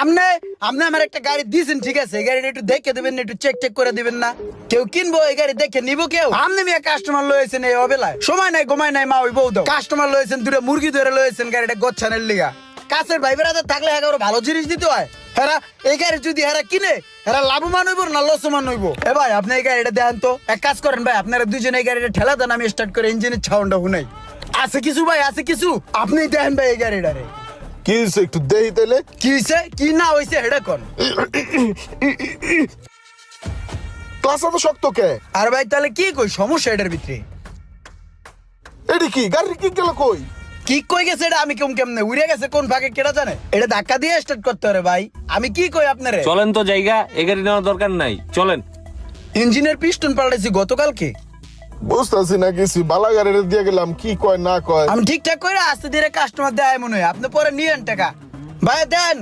আমনে আমনে আমার একটা গাড়ি দিয়েছেন, ঠিক আছে, এই গাড়িটা একটু দেখে দিবেন না, একটু চেক টেক করে দিবেন না? কেউ কিনবো এই গাড়ি দেখে নিবো কেউ? আমনে মিয়া কাস্টমার লয়েছেন এই অবেলায়, সময় নাই গোমায় নাই মা ওই বউ দাও। কাস্টমার লয়েছেন, দুটো মুরগি ধরে লয়েছেন গাড়িটা গোছানের লিগা। কাছের ভাই বেড়াতে থাকলে একেবারে ভালো জিনিস দিতে হয়। হেরা এই গাড়ি যদি হেরা কিনে হেরা লাভবান হইব না লসমান হইব? এ ভাই আপনি এই গাড়িটা দেন তো, এক কাজ করেন ভাই, আপনারা দুইজন এই গাড়িটা ঠেলা দেন, আমি স্টার্ট করে ইঞ্জিনের সাউন্ডটা শুনাই। আছে কিছু ভাই, আছে কিছু, আপনি দেন ভাই এই গাড়িটা রে। কি হইছে একটু দেই তাইলে। কি হইছে কি না হইছে হেডা কোন? ক্লাস এত শক্ত কে? আর ভাই তাহলে কি কই সমস্যা এটার ভিতরে? এডি কি গাড়ি কি গেল কই? কি কই গেছে এটা আমি কেমনে উড়ে গেছে কোন ভাগে কেডা জানে? এটা ধাক্কা দিয়ে স্টার্ট করতে হবে ভাই, আমি কি কই আপনারে? চলেন তো জায়গা, এ গাড়ি নেওয়ার দরকার নাই, চলেন। ইঞ্জিনের পিস্টন পাল্টাইছি গতকালকে। বুঝতেছি না কিছু, বালা গাড়িটা দিয়ে গেলাম, কি কয় না কয়। আমি ঠিকঠাক করে আস্তে ধীরে কাস্টমার দেয় মনে হয়, আপনি পরে নিয়েন টাকা ভাই দেন।